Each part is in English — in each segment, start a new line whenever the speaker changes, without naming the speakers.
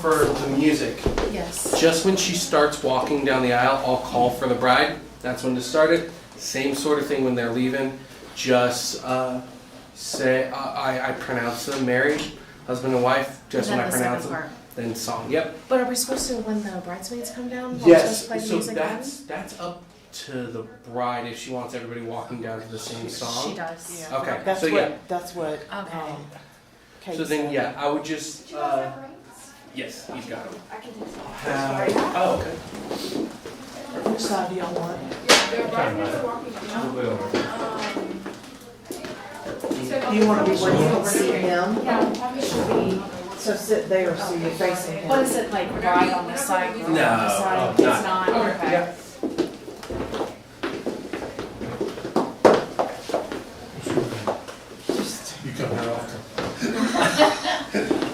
for the music.
Yes.
Just when she starts walking down the aisle, I'll call for the bride. That's when to start it. Same sort of thing when they're leaving. Just say, I pronounce them married, husband and wife, just when I pronounce them. Then song, yep.
But are we supposed to, when the bridesmaids come down,
Yes,
play the
so
music
that's up to the bride if she wants everybody walking down to the same song.
She does.
Yeah.
Okay,
That's
so
what,
yeah.
that's what,
Okay.
Kate
So then,
said.
yeah, I would just, yes, he's got them.
I can take some.
Oh, okay.
Which side do y'all want? You want to be where you can see him?
Yeah, probably should be.
So sit there so you're facing him.
What is it, like right on the side? Groom on the
No,
side?
not-
It's not, okay.
Yeah.
You come here often.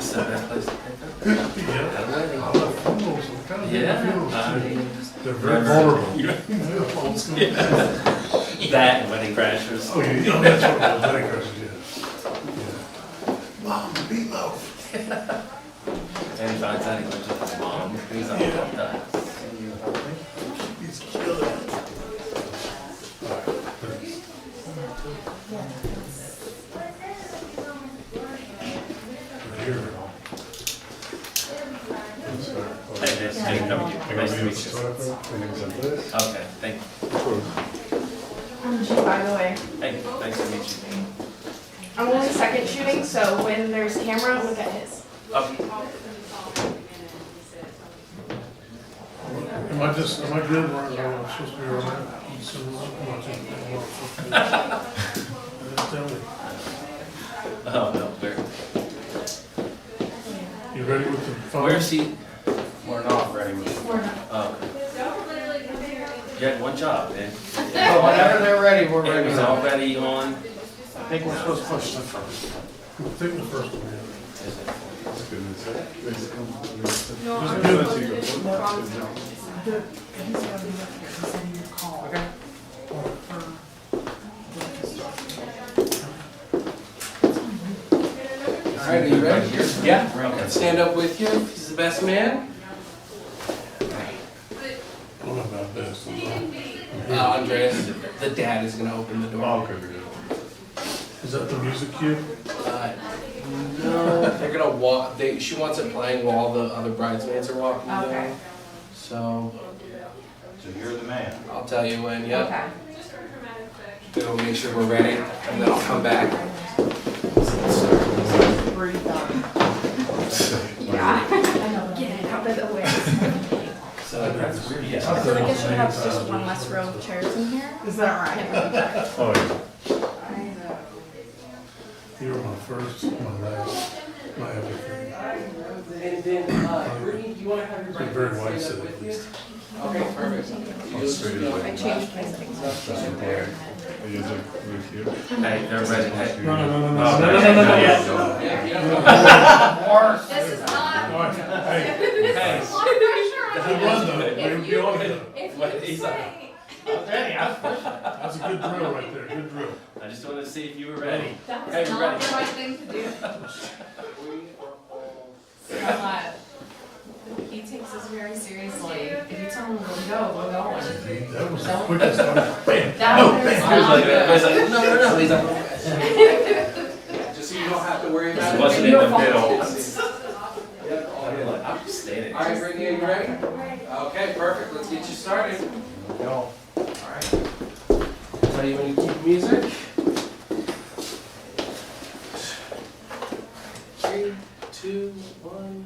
So that place.
Yeah. I love funerals. I'm kind of
Yeah.
funerals too. They're very vulnerable. Yeah, old school.
That and wedding crashers.
Oh, yeah, oh, that's what it was, wedding crashes, yeah. Mom, meatloaf.
And finds out he lives with his mom. He's on the
He's killing it. All right, please. We're here now.
Nice to meet you.
My name is Andres.
Okay, thank you.
I'm G, by the way.
Hey, nice to meet you.
I'm only second shooting, so when there's camera, look at his.
Okay.
Am I good where I'm supposed to be around? So, I'm not just- I'm not supposed to be- Just tell me.
Oh, no, where?
You ready with the phone?
Where's he? We're not ready.
We're not.
Oh. You had one job, man.
Oh, whenever they're ready, we're
It
ready.
was already on.
I think we're supposed to push the first.
Take the first one.
No,
Just
I'm
do it.
supposed to do the wrong zone.
Okay.
All right, are you ready? Yeah. Okay. Stand up with you. He's the best man.
I don't know about this.
Andreas, the dad is gonna open the door.
Okay, good. Is that the music cue?
No, they're gonna walk. She wants it playing while the other bridesmaids are walking down.
Okay.
So
So you're the man.
I'll tell you when. Yep.
Okay.
We'll make sure we're ready, and then I'll come back.
Breathe on.
Yeah. Get it out of the way.
So that's weird.
I feel like I should have just one less row of chairs in here.
Is that right?
Oh, yeah. You were my first, my last, my everything.
And then, Brittney, do you want to have your
You're
bride
very wise,
stand up
at
with you?
least.
Okay, perfect.
I changed my settings.
Hey, they're ready. Hey.
No, no, no, no, no.
Oh,
no,
no,
no, no, no,
yeah.
no.
Yeah, you don't-
Worse.
This is not.
All right, hey,
Hey.
good run though. We'll be on it.
What, he's like,
I was ready. I was pushing.
That's a good drill right there, good drill.
I just wanted to see if you were ready.
That
Hey,
was
we're
not
ready.
the right thing to do. He takes this very seriously. If you tell him we'll go, we're going.
That was the quickest one. Bam.
That
No,
was
bam.
He was
not
like,
good.
he's like, no, no, no. He's like, just so you don't have to worry about it.
Wasn't in the middle.
I'm just standing. All right, Brittney, are you ready? Okay, perfect. Let's get you started.
Go.
All right. Tell you when you keep music. 3, 2, 1.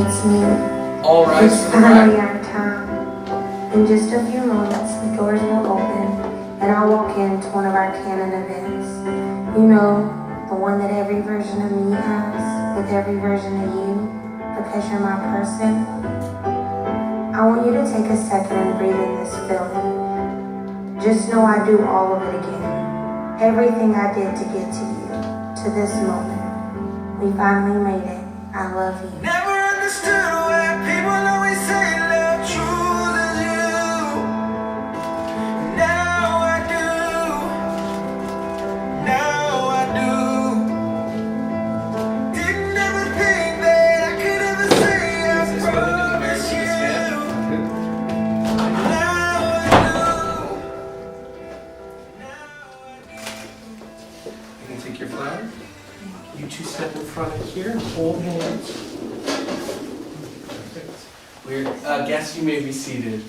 It's me.
All right,
It's
so
finally
right.
our time. In just a few moments, the doors will open, and I'll walk into one of our canon events. You know, the one that every version of me has, with every version of you, because you're my person. I want you to take a second and breathe in this feeling. Just know I do all of it again. Everything I did to get to you, to this moment. We finally made it. I love you.
Never understood why people always say love chooses you. Now I do. Now I do. Didn't ever think that I could ever say I promise you. Now I do. Now I do.
You can take your flower. You two step in front of here and hold hands. Perfect. Guests, you may be seated.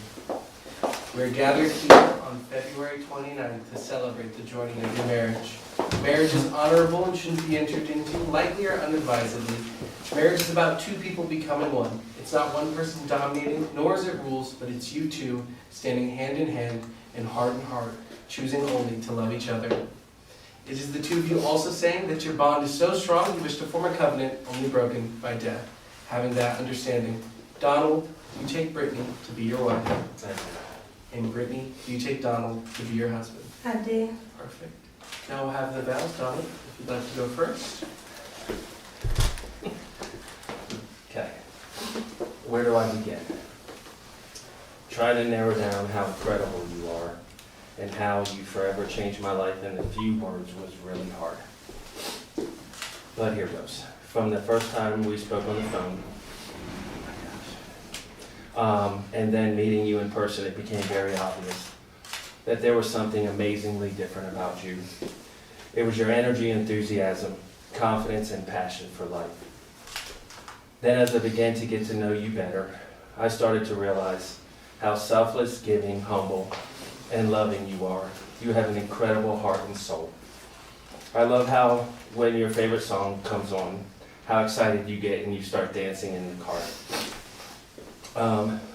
We're gathered here on February 29th to celebrate the joining of your marriage. Marriage is honorable and shouldn't be entered into lightly or unadvisedly. Marriage is about two people becoming one. It's not one person dominating, nor is it rules, but it's you two standing hand in hand and heart in heart, choosing only to love each other. It is the two of you also saying that your bond is so strong you wish to form a covenant only broken by death. Having that understanding, Donald, you take Brittney to be your wife. And Brittney, you take Donald to be your husband.
I do.
Perfect. Now we'll have the vows. Donald, if you'd like to go first.
Okay. Where do I begin? Trying to narrow down how incredible you are and how you forever changed my life in a few words was really hard. But here goes. From the first time we spoke on the phone, and then meeting you in person, it became very obvious that there was something amazingly different about you. It was your energy, enthusiasm, confidence, and passion for life. Then as I began to get to know you better, I started to realize how selfless, giving, humble, and loving you are. You have an incredible heart and soul. I love how when your favorite song comes on, how excited you get and you start dancing in the car.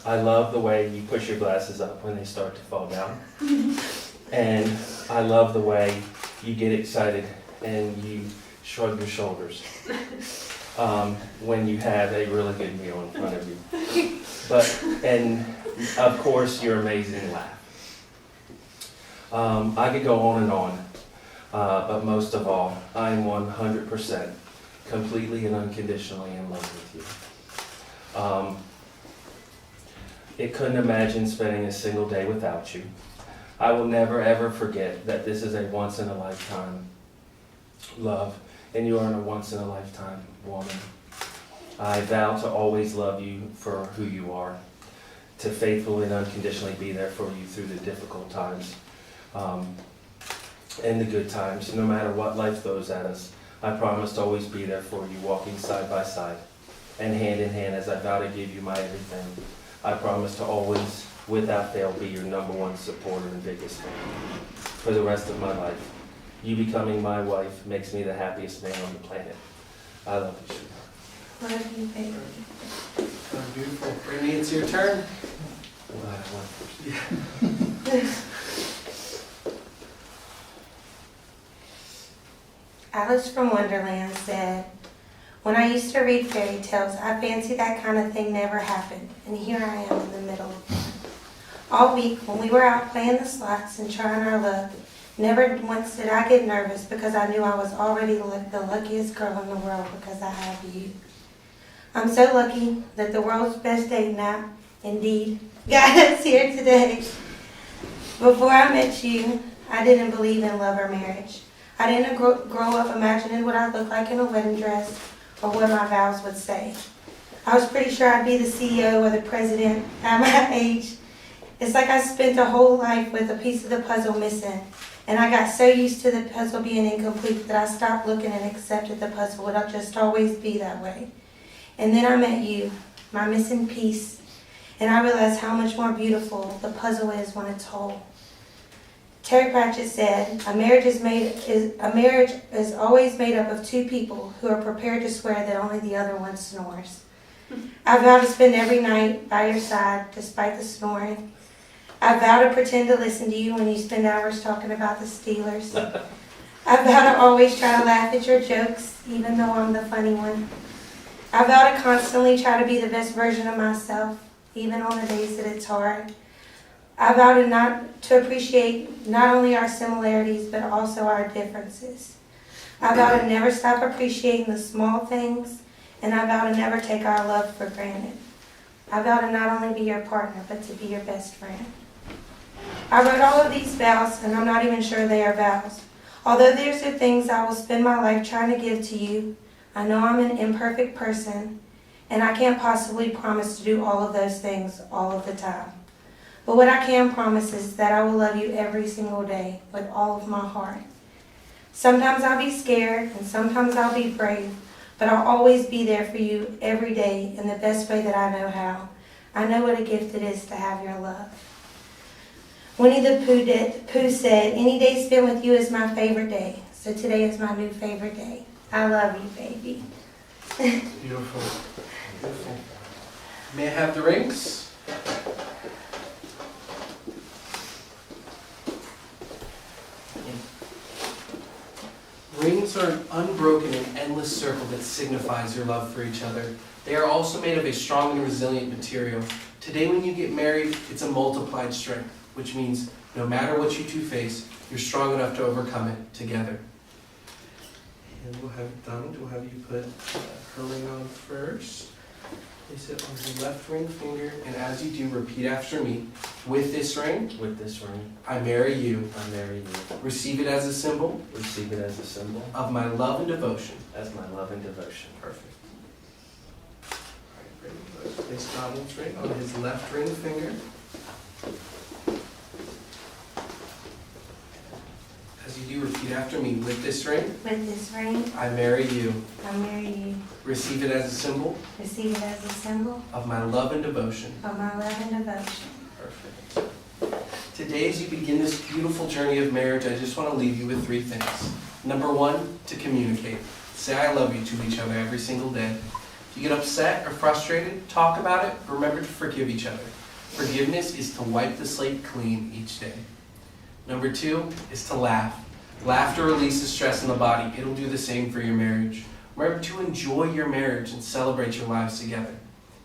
I love the way you push your glasses up when they start to fall down. And I love the way you get excited and you shrug your shoulders when you have a really good meal in front of you. And of course, your amazing laugh. I could go on and on, but most of all, I am 100% completely and unconditionally in love with you. It couldn't imagine spending a single day without you. I will never ever forget that this is a once in a lifetime love, and you are a once in a lifetime woman. I vow to always love you for who you are, to faithfully and unconditionally be there for you through the difficult times and the good times. No matter what life throws at us, I promise to always be there for you, walking side by side and hand in hand as I vow to give you my everything. I promise to always, without fail, be your #1 supporter and biggest fan for the rest of my life. You becoming my wife makes me the happiest man on the planet. I love you, sweetheart.
Love you, baby.
Oh, beautiful. Brittney, it's your turn.
I'm glad I went first.
Alice from Wonderland said, "When I used to read fairy tales, I fancied that kind of thing never happened, and here I am in the middle of one. All week, when we were out playing the slots and trying our luck, never once did I get nervous because I knew I was already the luckiest girl in the world because I have you. I'm so lucky that the world's best date night, indeed, got us here today. Before I met you, I didn't believe in love or marriage. I didn't grow up imagining what I'd look like in a wedding dress or what my vows would say. I was pretty sure I'd be the CEO or the president at my age. It's like I spent a whole life with a piece of the puzzle missing, and I got so used to the puzzle being incomplete that I stopped looking and accepted the puzzle would just always be that way. And then I met you, my missing piece, and I realized how much more beautiful the puzzle is when it's whole. Terry Pratchett said, a marriage is always made up of two people who are prepared to swear that only the other one snores. I vow to spend every night by your side despite the snoring. I vow to pretend to listen to you when you spend hours talking about the Steelers. I vow to always try to laugh at your jokes, even though I'm the funny one. I vow to constantly try to be the best version of myself, even on the days that it's hard. I vow to appreciate not only our similarities, but also our differences. I vow to never stop appreciating the small things, and I vow to never take our love for granted. I vow to not only be your partner, but to be your best friend. I wrote all of these vows, and I'm not even sure they are vows. Although these are things I will spend my life trying to give to you, I know I'm an imperfect person, and I can't possibly promise to do all of those things all of the time. But what I can promise is that I will love you every single day with all of my heart. Sometimes I'll be scared, and sometimes I'll be brave, but I'll always be there for you every day in the best way that I know how. I know what a gift it is to have your love. Winnie the Pooh said, any day spent with you is my favorite day. So today is my new favorite day. I love you, baby.
Beautiful. Beautiful. May I have the rings? Rings are an unbroken and endless circle that signifies your love for each other. They are also made of a strong and resilient material. Today when you get married, it's a multiplied strength, which means no matter what you two face, you're strong enough to overcome it together. And we'll have it done. We'll have you put her ring on first. Place it on your left ring finger, and as you do, repeat after me. With this ring,
With this ring,
I marry you.
I marry you.
Receive it as a symbol
Receive it as a symbol
of my love and devotion.
as my love and devotion.
Perfect. All right, Brittney, place Donald's ring on his left ring finger. As you do, repeat after me. With this ring,
With this ring,
I marry you.
I marry you.
Receive it as a symbol
Receive it as a symbol
of my love and devotion.
of my love and devotion.
Perfect. Today, as you begin this beautiful journey of marriage, I just want to leave you with 3 things. Number 1, to communicate. Say I love you to each other every single day. If you get upset or frustrated, talk about it. Remember to forgive each other. Forgiveness is to wipe the slate clean each day. Number 2 is to laugh. Laughter releases stress in the body. It'll do the same for your marriage. Remember to enjoy your marriage and celebrate your lives together.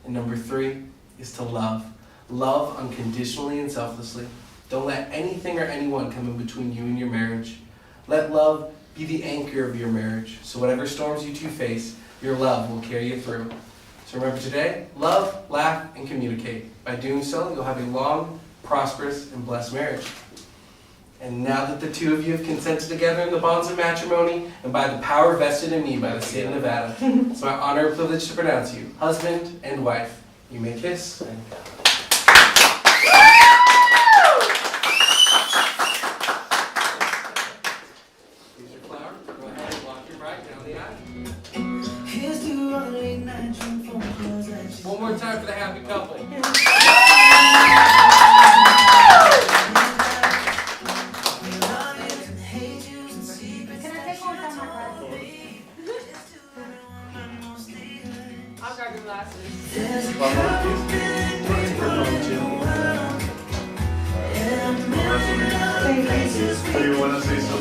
And number 3 is to love. Love unconditionally and selflessly. Don't let anything or anyone come in between you and your marriage. Let love be the anchor of your marriage. So whatever storms you two face, your love will carry you through. So remember today, love, laugh, and communicate. By doing so, you'll have a long, prosperous, and blessed marriage. And now that the 2 of you have consented together in the bonds of matrimony, and by the power vested in me by the state of Nevada, it's my honor and privilege to pronounce you husband and wife. You may kiss.
And
Here's your flower. Go ahead and walk your bride down the aisle.
Here's to all the late night phone calls that you
One more time for the happy couple.
Can I take one from my glasses?
I'll grab your glasses.
Do you want to say something?